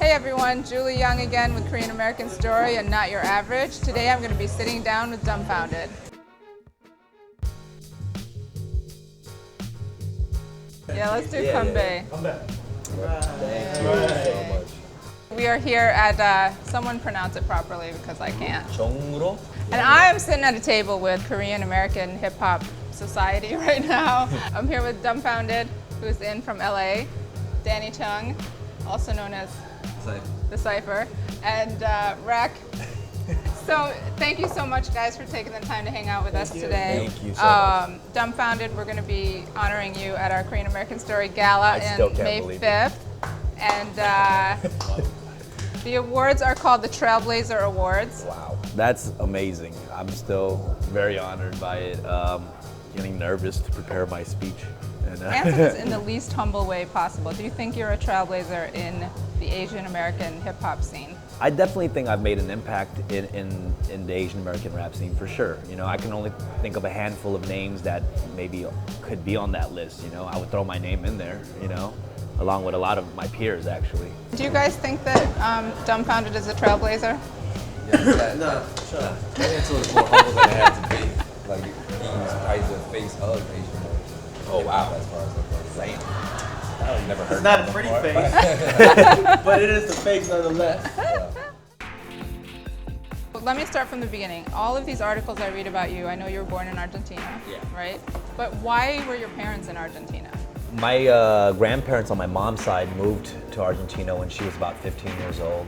Hey everyone, Julie Young again with Korean American Story and Not Your Average. Today I'm going to be sitting down with Dumbfoundead. Yeah, let's do Kumbe. Thank you so much. We are here at, someone pronounce it properly because I can't. 정으로? And I'm sitting at a table with Korean American Hip Hop Society right now. I'm here with Dumbfoundead, who's in from LA, Danny Chung, also known as The Cypher, and Rec. So thank you so much, guys, for taking the time to hang out with us today. Thank you so much. Dumbfoundead, we're going to be honoring you at our Korean American Story Gala on May 5th. And the awards are called the Trailblazer Awards. Wow, that's amazing. I'm still very honored by it. Getting nervous to prepare my speech. And, Answer this in the least humble way possible. Do you think you're a trailblazer in the Asian American hip hop scene? I definitely think I've made an impact in the Asian American rap scene for sure. You know, I can only think of a handful of names that maybe could be on that list. You know, I would throw my name in there, you know, along with a lot of my peers actually. Do you guys think that Dumbfoundead is a trailblazer? Yeah, no, shut up. That answer was more humble than it had to be. Like, he was probably the face of Asian American. Oh wow, as far as the damn. I've never heard It's not that a pretty before. face, but it is the face nonetheless. Well, let me start from the beginning. All of these articles I read about you, I know you were born in Argentina, right? But why were your parents in Argentina? My grandparents on my mom's side moved to Argentina when she was about 15 years old.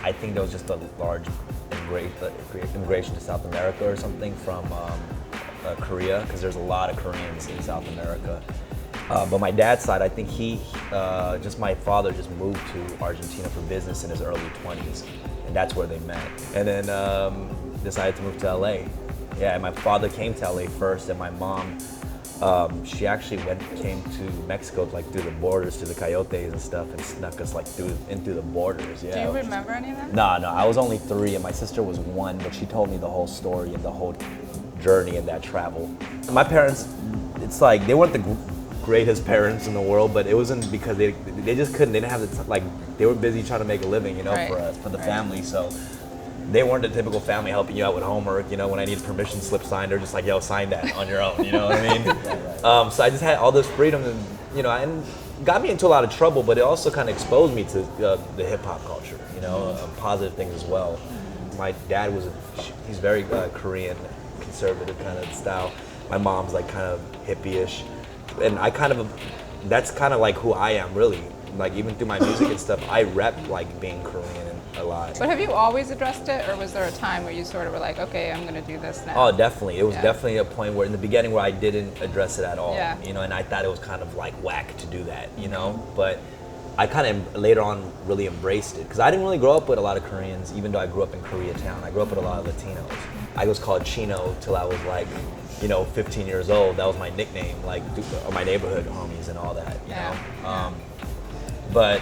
I think there was just a large immigration to South America or something from Korea, because there's a lot of Koreans in South America. But my dad's side, I think my father just moved to Argentina for business in his early 20s, and that's where they met. And then decided to move to LA. Yeah, and my father came to LA first, and my mom, she actually came to Mexico, like through the borders, to the coyotes and stuff, and snuck us like into the borders. Yeah. Do you remember any of that? No, I was only 3, and my sister was 1, but she told me the whole story and the whole journey and that travel. My parents, it's like they weren't the greatest parents in the world, but it wasn't because they just couldn't. They didn't have the they were busy trying to make a living, you know, for the family. So they weren't the typical family helping you out with homework. You know, when I need permission slip signed, they're just like, yo, sign that on your own. You know what I mean? So I just had all this freedom, and you know, and got me into a lot of trouble, but it also kind of exposed me to the hip hop culture. You know, positive things as well. My dad he's very Korean, conservative kind of style. My mom's like kind of hippie-ish, and that's kind of like who I am really. Like even through my music and stuff, I rep like being Korean a lot. But have you always addressed it, or was there a time where you sort of were like, okay, I'm gonna do this now? Oh, definitely. It was definitely a point where in the beginning where I didn't address it at all. Yeah. You know, and I thought it was kind of like whack to do that, you know? But I kind of later on really embraced it, because I didn't really grow up with a lot of Koreans, even though I grew up in Koreatown. I grew up with a lot of Latinos. I was called Chino till I was like, you know, 15 years old. That was my nickname, like my neighborhood homies and all that, you know? But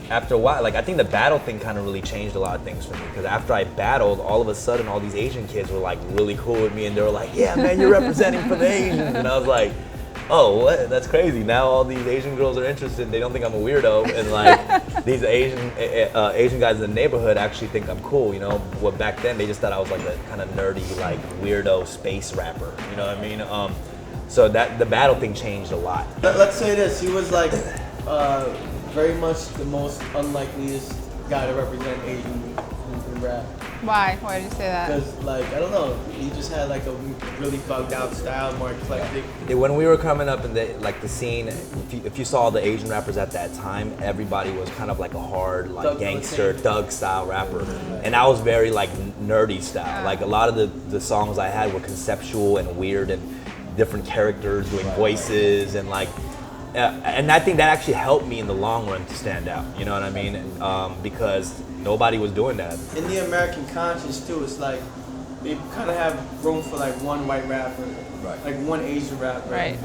after a while, like I think the battle thing kind of really changed a lot of things for me, because after I battled, all of a sudden all these Asian kids were like really cool with me, and they were like, yeah man, you're representing for the Asians. And I was like, oh, what? That's crazy. Now all these Asian girls are interested. They don't think I'm a weirdo, and like these Asian guys in the neighborhood actually think I'm cool. You know, well back then they just thought I was like a kind of nerdy, like weirdo space rapper. You know what I mean? So that the battle thing changed a lot. Let's say this: he was like very much the most unlikeliest guy to represent Asian in rap. Why? Why did you say that? Because, like, I don't know, he just had like a really bugged out style, more eclectic. When we were coming up in the scene, if you saw the Asian rappers at that time, everybody was kind of like a hard, like gangster, thug style rapper, and I was very like nerdy style. Like a lot of the songs I had were conceptual and weird and different characters doing voices and like. And I think that actually helped me in the long run to stand out. You know what I mean? Because nobody was doing that. In the American conscience too, it's like they kind of have room for like one white rapper, like one Asian rapper. Right.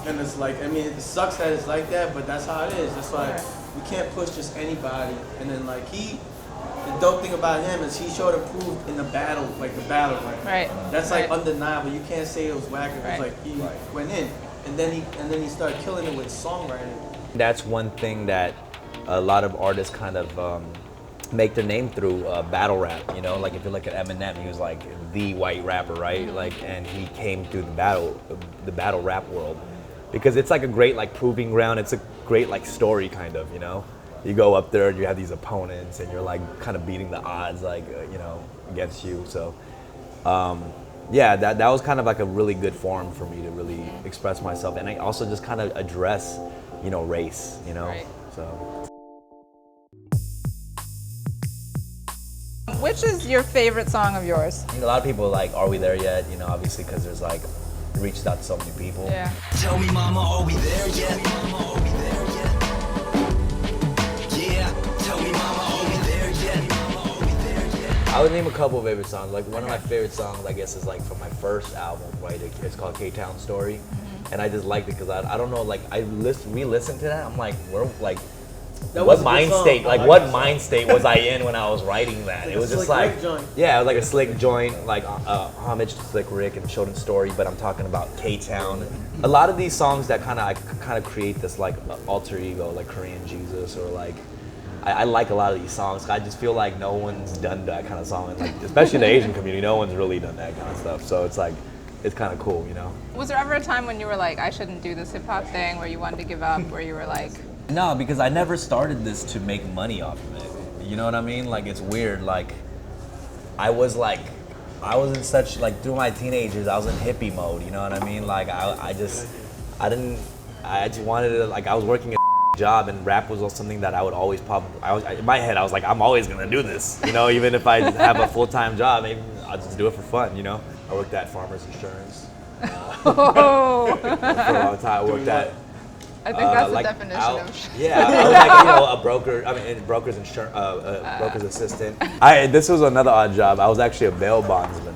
And it's like, I mean, it sucks that it's like that, but that's how it is. It's like we can't push just anybody. And then like the dope thing about him is he showed and proved in the battle, like the battle, right? That's like undeniable. You can't say it was whack. It was like he went in. And then he started killing it with songwriting. That's one thing that a lot of artists kind of make their name through battle rap. You know, like if you look at Eminem, he was like the white rapper, right? Like, and he came through the battle rap world because it's like a great like proving ground. It's a great like story kind of, you know. You go up there and you have these opponents and you're like kind of beating the odds, like you know, against you. So yeah, that was kind of like a really good forum for me to really express myself, and I also just kind of address, you know, race, you know. Right. So. Which is your favorite song of yours? I think a lot of people are like, are we there yet? You know, obviously because there's like, it reached out to so many people. Yeah. Tell me, mama, are we there yet? Yeah, tell me, mama, are we there yet? I would name a couple of favorite songs. Like one of my favorite songs, I guess, is like from my first album, right? It's called K-Town Story. And I just liked it because I don't know, like I re-listened to that. I'm like, we're like, what mind state? Like, what mind state was I in when I was writing that? It was just like, yeah, it was like a slick joint, like homage to Slick Rick and Sheldon Story. But I'm talking about K-Town. A lot of these songs that kind of create this like alter ego, like Korean Jesus, or like I like a lot of these songs. I just feel like no one's done that kind of song, and like especially in the Asian community, no one's really done that kind of stuff. So it's like, it's kind of cool, you know. Was there ever a time when you were like, I shouldn't do this hip hop thing, where you wanted to give up, where you were like? No, because I never started this to make money off of it. You know what I mean? Like, it's weird. Like, I was in such, like, through my teenagers, I was in hippie mode. You know what I mean? Like, I just wanted to, like, I was working a job, and rap was something that I would always in my head, I was like, I'm always gonna do this. You know, even if I have a full-time job, maybe I'll just do it for fun, you know? I worked at Farmers Insurance. Oh. For a long time. I worked at... I think that's like, the definition of. Yeah, I was like, you know, a broker. I mean, broker's assistant. This was another odd job. I was actually a bail bondsman.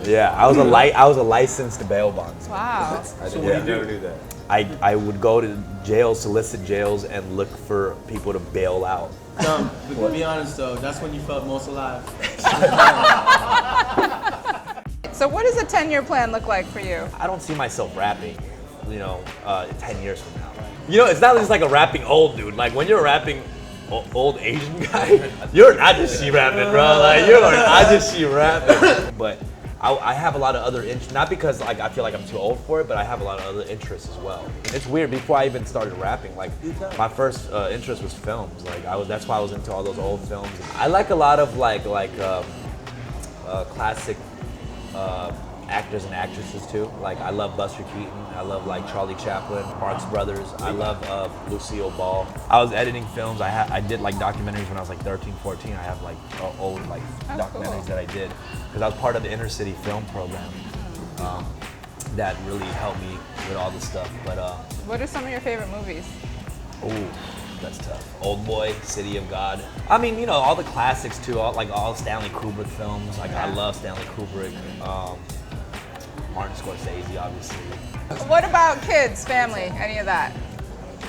Yeah, I was a licensed bail bondsman. Wow. So what do you do that? I would go to jails, solicit jails, and look for people to bail out. But to be honest though, that's when you felt most alive. So what does a 10-year plan look like for you? I don't see myself rapping, you know, 10 years from now. You know, it's not just like a rapping old dude. Like when you're a rapping old Asian guy, you're not just she rapping, bro. Like you're not just she rapping. But I have a lot of other interests, not because like I feel like I'm too old for it, but I have a lot of other interests as well. It's weird. Before I even started rapping, like my first interest was films. Like that's why I was into all those old films. I like a lot of classic actors and actresses too. Like I love Buster Keaton. I love like Charlie Chaplin, Marx Brothers. I love Lucille Ball. I was editing films. I did like documentaries when I was like 13, 14. I have like old like documentaries that I did because I was part of the inner city film program. That really helped me with all this stuff. But What are some of your favorite movies? ooh, that's tough. Old Boy, City of God. I mean, you know, all the classics too. All Stanley Kubrick films. Like I love Stanley Kubrick. Martin Scorsese, obviously. What about kids, family, any of that?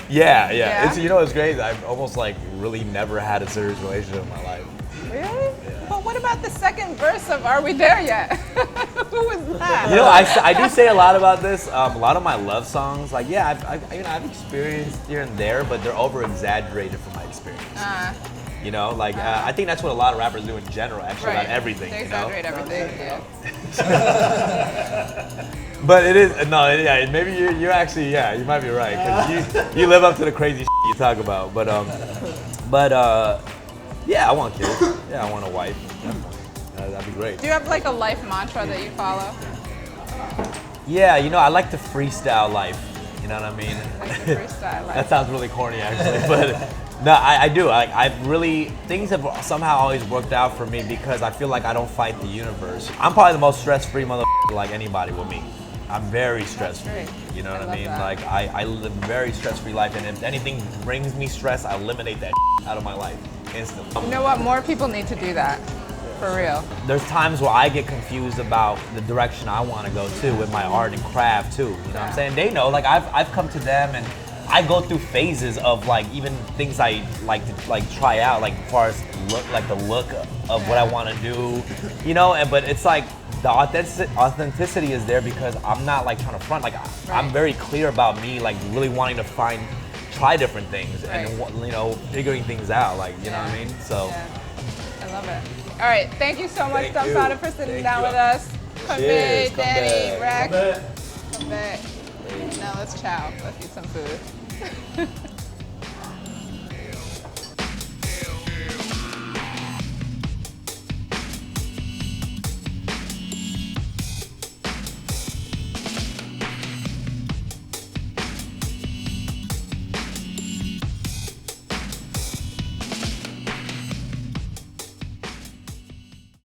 Yeah. Yeah? It's, you know, it's crazy. I've almost like really never had a serious relationship in my life. Really? Yeah. But what about the second verse of Are We There Yet? Who was that? You know, I do say a lot about this. A lot of my love songs, like I've experienced here and there, but they're over exaggerated from my experience. You know, like I think that's what a lot of rappers do in general, actually, about everything. They you know? exaggerate everything. Yeah. But it is yeah. Maybe you're actually you might be right because you live up to the crazy shit you talk about. But yeah, I want kids. Yeah, I want a wife. Definitely. That'd be great. Do you have like a life mantra that you follow? Yeah, you know, I like to freestyle life. You know what I mean? Like the freestyle life. That sounds really corny, actually, but no, I do. I've really, things have somehow always worked out for me because I feel like I don't fight the universe. I'm probably the most stress-free motherfucker like anybody with me. I'm very stress-free. You know what I mean? That. Like I live a very stress-free life, and if anything brings me stress, I eliminate that out of my life instantly. You know what? More people need to do that. For real. There's times where I get confused about the direction I want to go to with my art and craft too. You know what I'm saying? They know. Like I've come to them and I go through phases of like even things I like to like try out, like as far as the look of what I want to do, you know. But it's like the authenticity is there because I'm not like trying to front. Like I'm very clear about me, like really wanting to find try different things and Right. figuring things out. Like you know what I mean? So Yeah. I love it. All right, thank you so much, Thank you. Dumbfoundead, for sitting Thank down you. with us. Come Cheers, back, come Danny, back. Rex. Come back. Now let's chow. Let's eat some food.